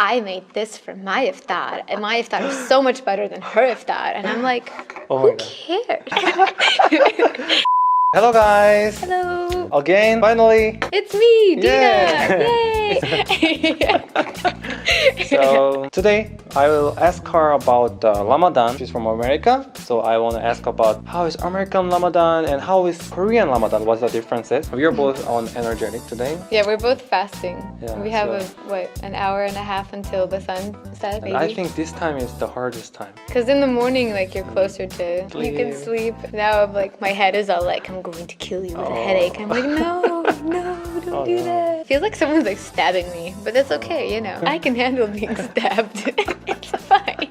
I made this for my iftar, and my iftar is so much better than her iftar. And I'm like, who cares? Hello guys! Hello! Again, finally! It's me, Dina! Yeah. Yay! So today I will ask her about Ramadan. She's from America, so I want to ask about how is American Ramadan and how is Korean Ramadan. What's the differences? We are both on energetic today. Yeah, we're both fasting. Yeah, we have an hour and a half until the sun sets. And I think this time is the hardest time. Because in the morning, like you're closer to you can sleep. Now I'm like, my head is all like, I'm going to kill you with a headache. I'm like, no, don't do that. Feels like someone's like stabbing me, but that's okay, you know. I can handle being stabbed. It's fine.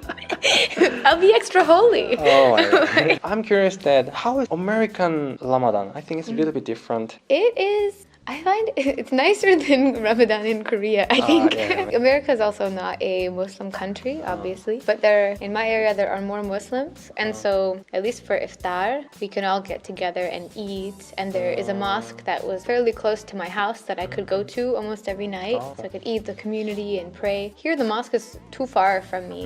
I'll be extra holy. Oh my God. I'm curious that how is American Ramadan? I think it's a little bit different. It is. I find it's nicer than Ramadan in Korea, I think. Yeah. America is also not a Muslim country, obviously. But in my area, there are more Muslims. And so, at least for iftar, we can all get together and eat. And there is a mosque that was fairly close to my house that I could go to almost every night. So I could eat the community and pray. Here, the mosque is too far from me.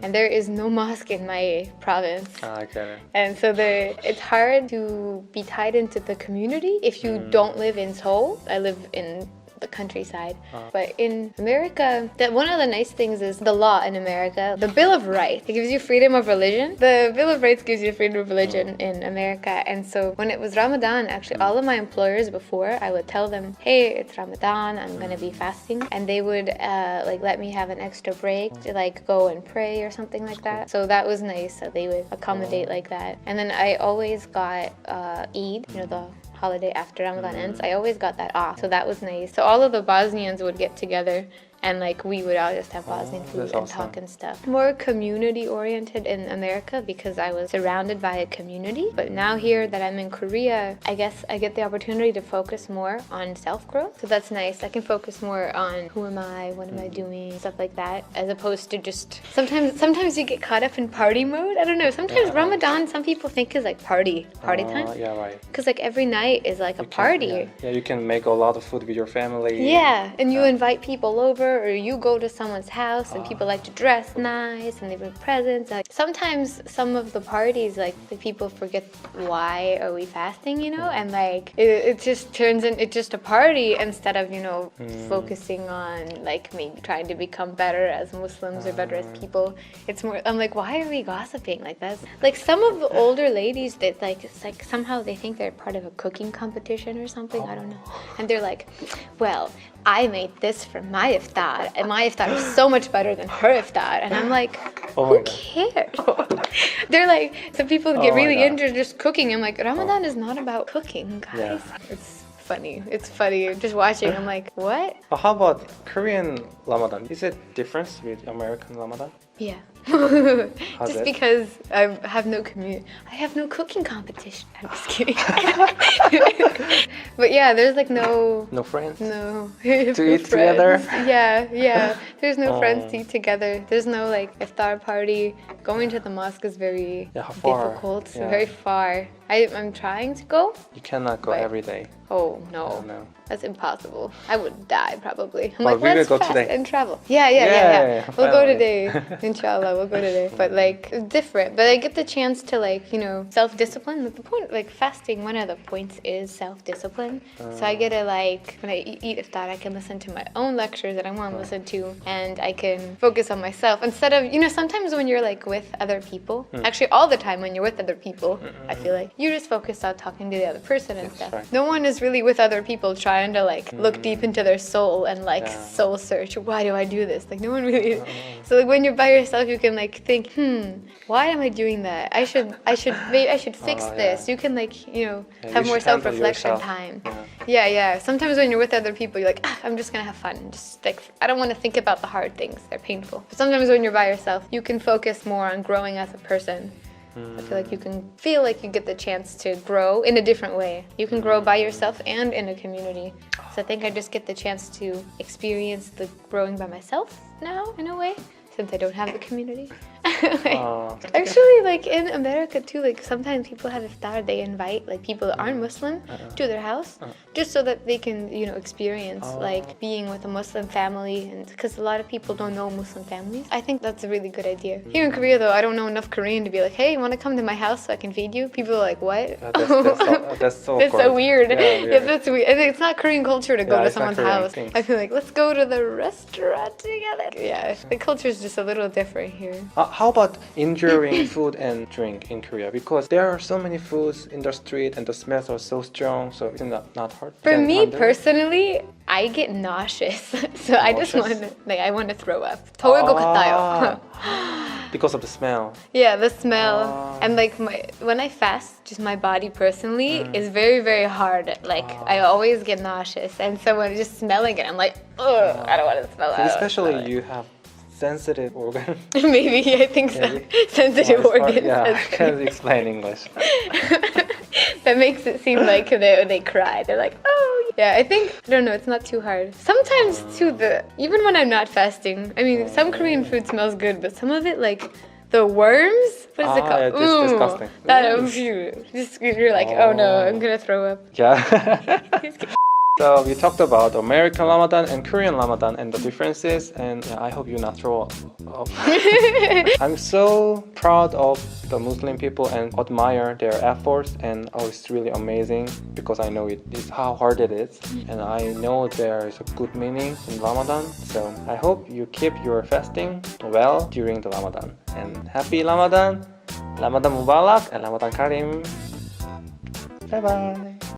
And there is no mosque in my province. Okay. And so it's hard to be tied into the community if you don't live in Seoul. I live in the countryside. But in America, one of the nice things is the law in America, the Bill of Rights. It gives you freedom of religion. The Bill of Rights gives you freedom of religion in America. And so when it was Ramadan, actually all of my employers before, I would tell them, hey, it's Ramadan, I'm gonna be fasting. And they would like let me have an extra break to like go and pray or something like that. So that was nice. So they would accommodate like that. And then I always got Eid, you know, the holiday after Ramadan ends, I always got that off. So that was nice. So all of the Bosnians would get together and like we would all just have Bosnian food and talk and stuff. More community oriented in America because I was surrounded by a community. But now here that I'm in Korea, I guess I get the opportunity to focus more on self-growth. So that's nice. I can focus more on who am I, what am I doing, stuff like that, as opposed to just sometimes you get caught up in party mode. I don't know. Sometimes Ramadan, some people think is like party time. Yeah, right. Because like every night is like a party. Yeah, you can make a lot of food with your family. Yeah, and you invite people over. Or you go to someone's house and people like to dress nice and they bring presents. Like, sometimes some of the parties, like the people forget why are we fasting, you know, and like it just turns in it's just a party instead of, you know, focusing on like maybe trying to become better as Muslims or better as people. It's more, I'm like, why are we gossiping like that? Like some of the older ladies that like it's like somehow they think they're part of a cooking competition or something. I don't know, and they're like, well, I made this for my iftar, and my iftar is so much better than her iftar. And I'm like, who cares? They're like, some people get really into just cooking. I'm like, Ramadan is not about cooking, guys. Yeah. It's funny. It's funny. Just watching, I'm like, what? How about Korean Ramadan? Is it different with American Ramadan? Yeah. How's Just it? because I have no cooking competition. I'm just kidding. But yeah, there's like no friends? No. To eat together? Yeah. There's no friends to eat together. There's no like iftar party. Going to the mosque is very difficult. Yeah. Very far. I'm trying to go. You cannot go every day. Oh no. No. That's impossible. I would die probably. I'm Well, like, we will let's go fast today. and travel. Yeah. We'll go finally. today. Inshallah, we'll go today. But like, it's different. But I get the chance to like, you know, self-discipline. The point, like fasting, one of the points is self-discipline. So I get to like, when I eat iftar, I can listen to my own lectures that I want to listen to, and I can focus on myself instead of, you know, sometimes when you're like with other people, actually all the time when you're with other people, I feel like you just focus on talking to the other person and stuff. Right. No one is really with other people trying to like look deep into their soul and like soul search. Why do I do this? Like no one really is. So like when you're by yourself, you can like think, why am I doing that? I should fix this. You can like, you know, have more self-reflection time. Yeah. Sometimes when you're with other people, you're like, I'm just gonna have fun. Just like, I don't want to think about the hard things. They're painful. But sometimes when you're by yourself, you can focus more on growing as a person. I feel like you can feel like you get the chance to grow in a different way. You can grow by yourself and in a community. So I think I just get the chance to experience the growing by myself now, in a way, since I don't have the community. Actually, like in America too, like sometimes people have iftar, they invite like people that aren't Muslim to their house just so that they can, you know, experience like being with a Muslim family, and because a lot of people don't know Muslim families. I think that's a really good idea. Here in Korea though, I don't know enough Korean to be like, hey, you want to come to my house so I can feed you? People are like, what? That's so That's so weird. Yeah, that's weird. And it's not Korean culture to go to it's not someone's Korean house. thing. I feel like, let's go to the restaurant together. Yeah, the culture is just a little different here. How about enjoying food and drink in Korea? Because there are so many foods in the street and the smells are so strong, so it's not hard. For Can me handle it? personally, I get nauseous. So I just Nauseous? want to, like, I want to throw up. 더울 것 같아요. Because of the smell. Yeah, the smell. And like when I fast, just my body personally is very, very hard. Like I always get nauseous. And so when just smelling it, I'm like, ugh, I don't want to smell it. Especially you have sensitive organ. Maybe, I think so. Sensitive organs. Yeah, I can't explain English. That makes it seem like they cry. They're like, oh, yeah. I think, I don't know, it's not too hard. Sometimes too, even when I'm not fasting, I mean, some Korean food smells good, but some of it, like the worms, what is it called? Yeah, it's disgusting. You're like, oh no, I'm gonna throw up. Yeah. So we talked about American Ramadan and Korean Ramadan and the differences, and I hope you not throw up. I'm so proud of the Muslim people and admire their efforts, and it's really amazing because I know it is how hard it is, and I know there is a good meaning in Ramadan. So I hope you keep your fasting well during the Ramadan, and happy Ramadan, Ramadan Mubarak, and Ramadan Karim. Bye bye.